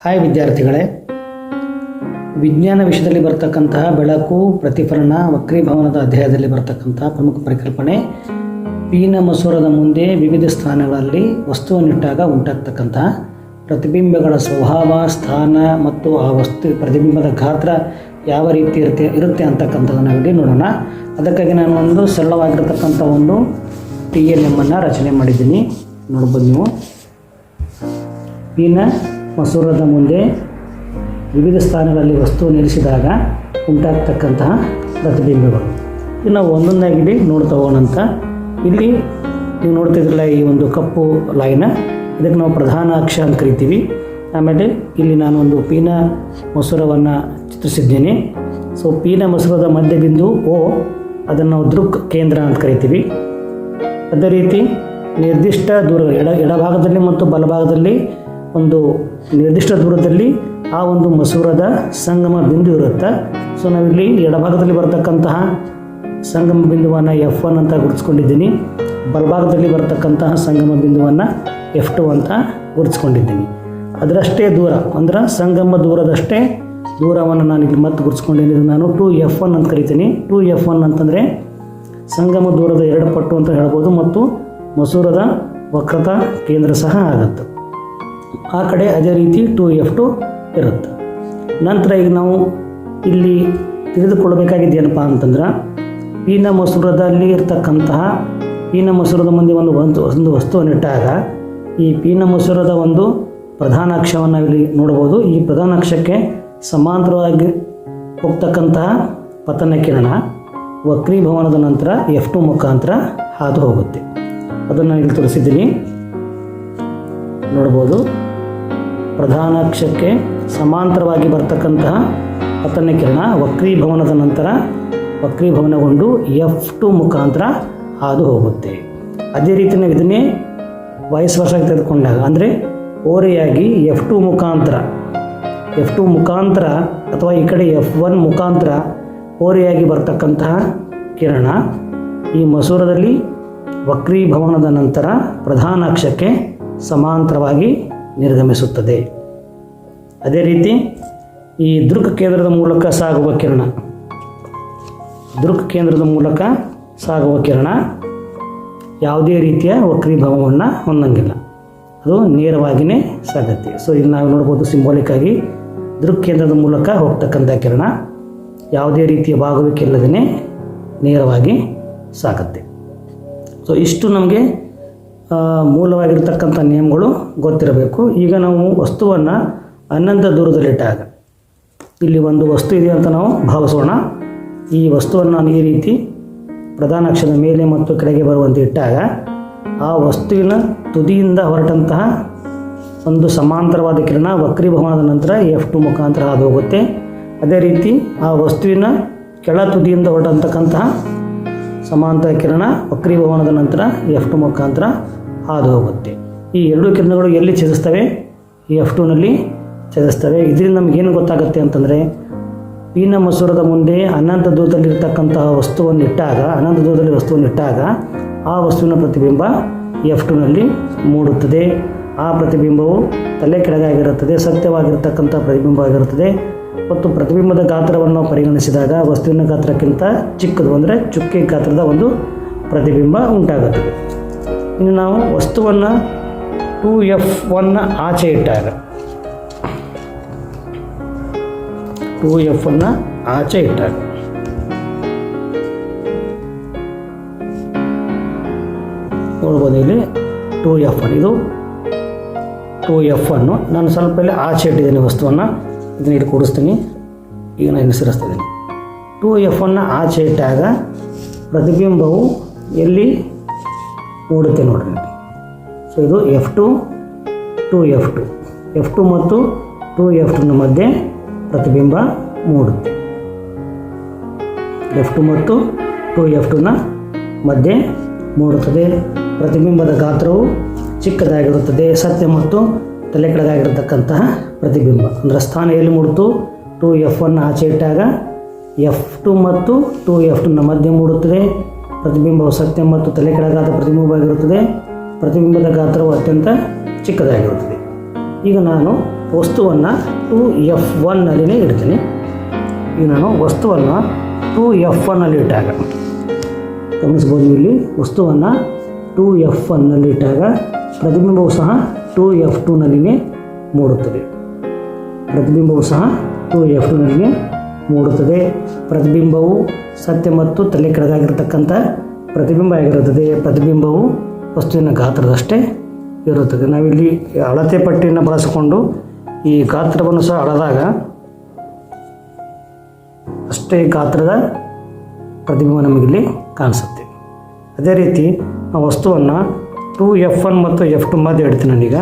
Hi ವಿದ್ಯಾರ್ಥಿಗಳೇ, ವಿಜ್ಞಾನ ವಿಷಯದಲ್ಲಿ ಬರ್ತಕ್ಕಂತಹ ಬೆಳಕು ಪ್ರತಿಫಲನ ವಕ್ರೀಭವನದ ಅಧ್ಯಾಯದಲ್ಲಿ ಬರ್ತಕ್ಕಂತಹ ಪ್ರಮುಖ ಪರಿಕಲ್ಪನೆ ಪೀನ ಮಸೂರದ ಮುಂದೆ ವಿವಿಧ ಸ್ಥಾನಗಳಲ್ಲಿ ವಸ್ತುವನ್ನಿಟ್ಟಾಗ ಉಂಟಾಗ್ತಕ್ಕಂತಹ ಪ್ರತಿಬಿಂಬಗಳ ಸ್ವಭಾವ, ಸ್ಥಾನ ಮತ್ತು ಆ ವಸ್ತು ಪ್ರತಿಬಿಂಬದ ಗಾತ್ರ ಯಾವ ರೀತಿ ಇರುತ್ತೆ ಅಂತಕ್ಕಂಥದ್ದನ್ನು ಇಲ್ಲಿ ನೋಡೋಣ. ಅದಕ್ಕಾಗಿ ನಾನು ಒಂದು ಸರಳವಾಗಿರತಕ್ಕಂಥ ಒಂದು TLM ಅನ್ನು ರಚನೆ ಮಾಡಿದ್ದೀನಿ. ನೋಡ್ಬೋದು ನೀವು. ಪೀನ ಮಸೂರದ ಮುಂದೆ ವಿವಿಧ ಸ್ಥಾನಗಳಲ್ಲಿ ವಸ್ತು ನಿಲ್ಲಿಸಿದಾಗ ಉಂಟಾಗ್ತಕ್ಕಂತಹ ಪ್ರತಿಬಿಂಬಗಳು. ಇದು ನಾವು ಒಂದೊಂದಾಗಿ ನೋಡ್ತಾ ಹೋಗೋಣಂತ. ಇಲ್ಲಿ ನೀವು ನೋಡ್ತಿದ್ರಲ್ಲ, ಈ ಒಂದು ಕಪ್ಪು ಲೈನ, ಇದಕ್ಕೆ ನಾವು ಪ್ರಧಾನ ಅಕ್ಷ ಅಂತ ಕರಿತೀವಿ. ಆಮೇಲೆ ಇಲ್ಲಿ ನಾನು ಒಂದು ಪೀನ ಮಸೂರವನ್ನು ಚಿತ್ರಿಸಿದ್ದೇನೆ. ಸೊ ಪೀನ ಮಸೂರದ ಮಧ್ಯಬಿಂದು O, ಅದನ್ನು ನಾವು ದೃಕ್ ಕೇಂದ್ರ ಅಂತ ಕರಿತೀವಿ. ಅದೇ ರೀತಿ ನಿರ್ದಿಷ್ಟ ದೂರ ಎಡಭಾಗದಲ್ಲಿ ಮತ್ತು ಬಲಭಾಗದಲ್ಲಿ ಒಂದು ನಿರ್ದಿಷ್ಟ ದೂರದಲ್ಲಿ ಆ ಒಂದು ಮಸೂರದ ಸಂಗಮ ಬಿಂದು ಇರುತ್ತೆ. ಸೊ ನಾವಿಲ್ಲಿ ಎಡಭಾಗದಲ್ಲಿ ಬರ್ತಕ್ಕಂತಹ ಸಂಗಮ ಬಿಂದುವನ್ನು F1 ಅಂತ ಗುರುತಿಸ್ಕೊಂಡಿದ್ದೀನಿ. ಬಲಭಾಗದಲ್ಲಿ ಬರ್ತಕ್ಕಂತಹ ಸಂಗಮ ಬಿಂದುವನ್ನು F2 ಅಂತ ಗುರುತಿಸ್ಕೊಂಡಿದ್ದೀನಿ. ಅದರಷ್ಟೇ ದೂರ ಅಂದ್ರೆ ಸಂಗಮ ದೂರದಷ್ಟೇ ದೂರವನ್ನು ನಾನು ಇಲ್ಲಿ ಮತ್ತೆ ಗುರುತಿಸ್ಕೊಂಡಿದ್ದೀನಿ. ನಾನು 2F1 ಅಂತ ಕರಿತೀನಿ. 2F1 ಅಂತಂದರೆ ಸಂಗಮ ದೂರದ 2 ಪಟ್ಟು ಅಂತ ಹೇಳ್ಬೋದು, ಮತ್ತು ಮಸೂರದ ವಕ್ರತಾ ಕೇಂದ್ರ ಸಹ ಆಗುತ್ತೆ. ಆ ಕಡೆ ಅದೇ ರೀತಿ 2F2 ಇರುತ್ತೆ. ನಂತರ ಈಗ ನಾವು ಇಲ್ಲಿ ತಿಳಿದುಕೊಳ್ಳಬೇಕಾಗಿದ್ದೇನಪ್ಪ ಅಂತಂದ್ರೆ, ಪೀನ ಮಸೂರದಲ್ಲಿ ಇರ್ತಕ್ಕಂತಹ ಪೀನ ಮಸೂರದ ಮುಂದೆ ಒಂದು ವಸ್ತುವನ್ನಿಟ್ಟಾಗ ಈ ಪೀನ ಮಸೂರದ ಒಂದು ಪ್ರಧಾನ ಅಕ್ಷವನ್ನು ಇಲ್ಲಿ ನೋಡ್ಬೋದು. ಈ ಪ್ರಧಾನ ಅಕ್ಷಕ್ಕೆ ಸಮಾಂತರವಾಗಿ ಹೋಗ್ತಕ್ಕಂತಹ ಪತನ ಕಿರಣ ವಕ್ರೀಭವನದ ನಂತರ F2 ಮುಖಾಂತರ ಹಾದು ಹೋಗುತ್ತೆ. ಅದನ್ನು ಇಲ್ಲಿ ತೋರಿಸಿದ್ದೀನಿ, ನೋಡ್ಬೋದು. ಪ್ರಧಾನ ಅಕ್ಷಕ್ಕೆ ಸಮಾಂತರವಾಗಿ ಬರ್ತಕ್ಕಂತಹ ಪತನ ಕಿರಣ ವಕ್ರೀಭವನದ ನಂತರ ವಕ್ರೀಭವನಗೊಂಡು F2 ಮುಖಾಂತರ ಹಾದು ಹೋಗುತ್ತೆ. ಅದೇ ರೀತಿ ನಾವು ಇದನ್ನೇ ವಯಸ್ ವರ್ಷಕ್ಕೆ ತೆಗೆದುಕೊಂಡಾಗ, ಅಂದರೆ ಓರೆಯಾಗಿ F2 ಮುಖಾಂತರ ಅಥವಾ ಈ ಕಡೆ F1 ಮುಖಾಂತರ ಓರೆಯಾಗಿ ಬರ್ತಕ್ಕಂತಹ ಕಿರಣ ಈ ಮಸೂರದಲ್ಲಿ ವಕ್ರೀಭವನದ ನಂತರ ಪ್ರಧಾನ ಅಕ್ಷಕ್ಕೆ ಸಮಾಂತರವಾಗಿ ನಿರ್ಗಮಿಸುತ್ತದೆ. ಅದೇ ರೀತಿ ಈ ದೃಕ್ ಕೇಂದ್ರದ ಮೂಲಕ ಸಾಗುವ ಕಿರಣ ಯಾವುದೇ ರೀತಿಯ ವಕ್ರೀಭವನವನ್ನು ಹೊಂದಂಗಿಲ್ಲ, ಅದು ನೇರವಾಗಿಯೇ ಸಾಗುತ್ತೆ. ಸೊ ಇಲ್ಲಿ ನಾವು ನೋಡ್ಬೋದು, ಸಿಂಬಾಲಿಕ್ ಆಗಿ ದೃಕ್ ಕೇಂದ್ರದ ಮೂಲಕ ಹೋಗ್ತಕ್ಕಂಥ ಕಿರಣ ಯಾವುದೇ ರೀತಿಯ ಬಾಗುವಿಕೆ ಇಲ್ಲದೇ ನೇರವಾಗಿ ಸಾಗುತ್ತೆ. ಸೊ ಇಷ್ಟು ನಮಗೆ ಮೂಲವಾಗಿರ್ತಕ್ಕಂಥ ನಿಯಮಗಳು ಗೊತ್ತಿರಬೇಕು. ಈಗ ನಾವು ವಸ್ತುವನ್ನು ಅನಂತ ದೂರದಲ್ಲಿಟ್ಟಾಗ, ಇಲ್ಲಿ ಒಂದು ವಸ್ತು ಇದೆ ಅಂತ ನಾವು ಭಾವಿಸೋಣ. ಈ ವಸ್ತುವನ್ನು ನಾನು ಈ ರೀತಿ ಪ್ರಧಾನ ಅಕ್ಷದ ಮೇಲೆ ಮತ್ತು ಕೆಳಗೆ ಬರುವಂತೆ ಇಟ್ಟಾಗ ಆ ವಸ್ತುವಿನ ತುದಿಯಿಂದ ಹೊರಟಂತಹ ಒಂದು ಸಮಾಂತರವಾದ ಕಿರಣ ವಕ್ರೀಭವನದ ನಂತರ F2 ಮುಖಾಂತರ ಹಾದು ಹೋಗುತ್ತೆ. ಅದೇ ರೀತಿ ಆ ವಸ್ತುವಿನ ಕೆಳ ತುದಿಯಿಂದ ಹೊರಟಂತಕ್ಕಂತಹ ಸಮಾಂತರ ಕಿರಣ ವಕ್ರೀಭವನದ ನಂತರ F2 ಮುಖಾಂತರ ಹಾದು ಹೋಗುತ್ತೆ. ಈ ಎರಡೂ ಕಿರಣಗಳು ಎಲ್ಲಿ ಛೇದಿಸ್ತವೆ? ಈ F2ನಲ್ಲಿ ಛೇದಿಸ್ತವೆ. ಇದರಿಂದ ನಮಗೇನು ಗೊತ್ತಾಗುತ್ತೆ ಅಂತಂದರೆ, ಪೀನ ಮಸೂರದ ಮುಂದೆ ಅನಂತ ದೂರದಲ್ಲಿರ್ತಕ್ಕಂತಹ ವಸ್ತುವನ್ನಿಟ್ಟಾಗ ಆ ವಸ್ತುವಿನ ಪ್ರತಿಬಿಂಬ F2ನಲ್ಲಿ ಮೂಡುತ್ತದೆ. ಆ ಪ್ರತಿಬಿಂಬವು ತಲೆ ಕೆಳಗಾಗಿರುತ್ತದೆ, ಸತ್ಯವಾಗಿರ್ತಕ್ಕಂಥ ಪ್ರತಿಬಿಂಬವಾಗಿರುತ್ತದೆ. ಮತ್ತು ಪ್ರತಿಬಿಂಬದ ಗಾತ್ರವನ್ನು ಪರಿಗಣಿಸಿದಾಗ ವಸ್ತುವಿನ ಗಾತ್ರಕ್ಕಿಂತ ಚಿಕ್ಕದು, ಅಂದರೆ ಚುಕ್ಕೆ ಗಾತ್ರದ ಒಂದು ಪ್ರತಿಬಿಂಬ ಉಂಟಾಗುತ್ತದೆ. ಇನ್ನು ನಾವು ವಸ್ತುವನ್ನು 2F1 ಆಚೆ ಇಟ್ಟಾಗ, 2F1 ಆಚೆ ಇಟ್ಟಾಗ ನೋಡ್ಬೋದು, ಇಲ್ಲಿ 2F1, ಇದು 2F1. ನಾನು ಸ್ವಲ್ಪ ಇಲ್ಲಿ ಆಚೆ ಇಟ್ಟಿದ್ದೀನಿ ವಸ್ತುವನ್ನು, ಇದನ್ನು ಇಲ್ಲಿ ಕೂಡಿಸ್ತೀನಿ. ಈಗ ನಾನು ಹೆಸರಿಸ್ತಿದ್ದೀನಿ. 2F1 ಆಚೆ ಇಟ್ಟಾಗ ಪ್ರತಿಬಿಂಬವು ಎಲ್ಲಿ ಮೂಡುತ್ತೆ ನೋಡ್ರಿ. ಸೊ ಇದು F2, 2F2 ಮತ್ತು 2F2ನ ಮಧ್ಯೆ ಪ್ರತಿಬಿಂಬ ಮೂಡುತ್ತೆ. F2 ಮತ್ತು 2F2ನ ಮಧ್ಯೆ ಮೂಡುತ್ತದೆ. ಪ್ರತಿಬಿಂಬದ ಗಾತ್ರವು ಚಿಕ್ಕದಾಗಿರುತ್ತದೆ. ಸತ್ಯ ಮತ್ತು ತಲೆ ಕೆಳಗಾಗಿರತಕ್ಕಂತಹ ಪ್ರತಿಬಿಂಬ ಅಂದರೆ ಸ್ಥಾನ ಎಲ್ಲಿ ಮೂಡಿತು? 2F1 ಆಚೆ ಇಟ್ಟಾಗ F2 ಮತ್ತು 2F2ನ ಮಧ್ಯೆ ಮೂಡುತ್ತದೆ. ಪ್ರತಿಬಿಂಬವು ಸತ್ಯ ಮತ್ತು ತಲೆ ಕೆಳಗಾದ ಪ್ರತಿಬಿಂಬವಾಗಿರುತ್ತದೆ. ಪ್ರತಿಬಿಂಬದ ಗಾತ್ರವು ಅತ್ಯಂತ ಚಿಕ್ಕದಾಗಿರುತ್ತದೆ. ಈಗ ನಾನು ವಸ್ತುವನ್ನು 2F1ನಲ್ಲಿನೇ ಇಡ್ತೀನಿ. ಈಗ ನಾನು ವಸ್ತುವನ್ನು 2F1ನಲ್ಲಿ ಇಟ್ಟಾಗ ಗಮನಿಸ್ಬೋದು, ಇಲ್ಲಿ ವಸ್ತುವನ್ನು 2F1ನಲ್ಲಿ ಇಟ್ಟಾಗ ಪ್ರತಿಬಿಂಬವು ಸಹ 2F2ನಲ್ಲಿನೇ ಮೂಡುತ್ತದೆ. ಪ್ರತಿಬಿಂಬವು ಸಹ 2F2ನಲ್ಲಿನೇ ಮೂಡುತ್ತದೆ. ಪ್ರತಿಬಿಂಬವು ಸತ್ಯ ಮತ್ತು ತಲೆ ಕೆಳಗಾಗಿರ್ತಕ್ಕಂಥ ಪ್ರತಿಬಿಂಬ ಆಗಿರುತ್ತದೆ. ಪ್ರತಿಬಿಂಬವು ವಸ್ತುವಿನ ಗಾತ್ರದಷ್ಟೇ ಇರುತ್ತದೆ. ನಾವಿಲ್ಲಿ ಅಳತೆ ಪಟ್ಟಿಯನ್ನು ಬಳಸಿಕೊಂಡು ಈ ಗಾತ್ರವನ್ನು ಸಹ ಅಳೆದಾಗ ಅಷ್ಟೇ ಗಾತ್ರದ ಪ್ರತಿಬಿಂಬ ನಮಗಿಲ್ಲಿ ಕಾಣಿಸುತ್ತೆ. ಅದೇ ರೀತಿ ಆ ವಸ್ತುವನ್ನು 2F1 ಮತ್ತು F2 ಮಧ್ಯೆ ಇಡ್ತೀನಿ ನಾನೀಗ.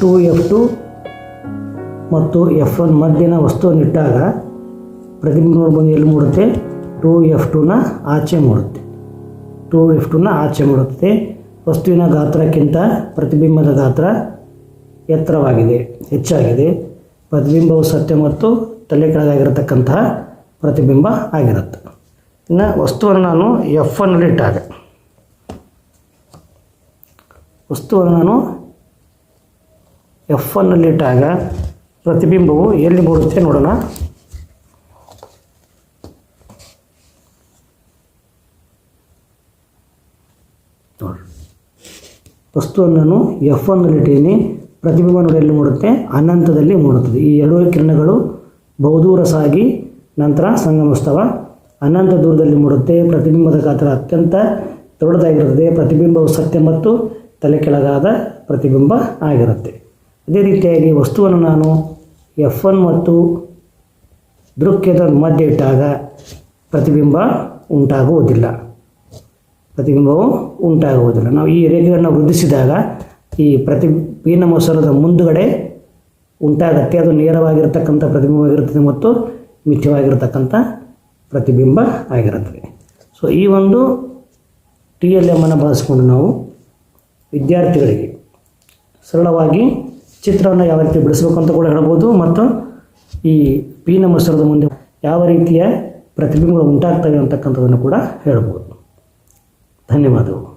2F2 ಮತ್ತು F1 ಮಧ್ಯನ ವಸ್ತುವನ್ನು ಇಟ್ಟಾಗ ಪ್ರತಿಬಿಂಬ ಬಂದು ಎಲ್ಲಿ ಮೂಡುತ್ತೆ? 2F2ನ ಆಚೆ ಮೂಡುತ್ತೆ. 2F2ನ ಆಚೆ ಮೂಡುತ್ತದೆ. ವಸ್ತುವಿನ ಗಾತ್ರಕ್ಕಿಂತ ಪ್ರತಿಬಿಂಬದ ಗಾತ್ರ ಎತ್ತರವಾಗಿದೆ, ಹೆಚ್ಚಾಗಿದೆ. ಪ್ರತಿಬಿಂಬವು ಸತ್ಯ ಮತ್ತು ತಲೆ ಕೆಳಗಾಗಿರತಕ್ಕಂತಹ ಪ್ರತಿಬಿಂಬ ಆಗಿರುತ್ತೆ. ಇನ್ನು ವಸ್ತುವನ್ನು ನಾನು F1ನಲ್ಲಿ ಇಟ್ಟಾಗ F1ನಲ್ಲಿ ಇಟ್ಟಾಗ ಪ್ರತಿಬಿಂಬವು ಎಲ್ಲಿ ಮೂಡುತ್ತೆ ನೋಡೋಣ. ನೋಡಿ, ವಸ್ತುವನ್ನು ನಾನು F1ನಲ್ಲಿ ಇಟ್ಟೀನಿ. ಪ್ರತಿಬಿಂಬ ನೋಡಿ ಎಲ್ಲಿ ಮೂಡುತ್ತೆ? ಅನಂತದಲ್ಲಿ ಮೂಡುತ್ತದೆ. ಈ ಎರಡೂ ಕಿರಣಗಳು ಬಹುದೂರ ಸಾಗಿ ನಂತರ ಸಂಗಮಿಸ್ತವೆ. ಅನಂತ ದೂರದಲ್ಲಿ ಮೂಡುತ್ತೆ. ಪ್ರತಿಬಿಂಬದ ಗಾತ್ರ ಅತ್ಯಂತ ದೊಡ್ಡದಾಗಿರುತ್ತದೆ. ಪ್ರತಿಬಿಂಬವು ಸತ್ಯ ಮತ್ತು ತಲೆ ಕೆಳಗಾದ ಪ್ರತಿಬಿಂಬ ಆಗಿರುತ್ತೆ. ಅದೇ ರೀತಿಯಾಗಿ ವಸ್ತುವನ್ನು ನಾನು F1 ಮತ್ತು ದೃಕ್ಯದ ಮಧ್ಯೆ ಇಟ್ಟಾಗ ಪ್ರತಿಬಿಂಬ ಉಂಟಾಗುವುದಿಲ್ಲ. ನಾವು ಈ ರೇಖೆಯನ್ನು ವೃದ್ಧಿಸಿದಾಗ ಈ ಪೀನಮೋಸರದ ಮುಂದುಗಡೆ ಉಂಟಾಗತ್ತೆ. ಅದು ನೇರವಾಗಿರ್ತಕ್ಕಂಥ ಪ್ರತಿಬಿಂಬವಾಗಿರುತ್ತದೆ ಮತ್ತು ಮಿಥ್ಯವಾಗಿರ್ತಕ್ಕಂಥ ಪ್ರತಿಬಿಂಬ ಆಗಿರುತ್ತದೆ. ಸೊ ಈ ಒಂದು TLM ಅನ್ನು ಬಳಸಿಕೊಂಡು ನಾವು ವಿದ್ಯಾರ್ಥಿಗಳಿಗೆ ಸರಳವಾಗಿ ಚಿತ್ರವನ್ನು ಯಾವ ರೀತಿ ಬಿಡಿಸಬೇಕು ಅಂತ ಕೂಡ ಹೇಳ್ಬೋದು, ಮತ್ತು ಈ ಪೀನಮೋಸರದ ಮುಂದೆ ಯಾವ ರೀತಿಯ ಪ್ರತಿಬಿಂಬಗಳು ಉಂಟಾಗ್ತವೆ ಅಂತಕ್ಕಂಥದ್ದನ್ನು ಕೂಡ ಹೇಳ್ಬೋದು. ಧನ್ಯವಾದಗಳು.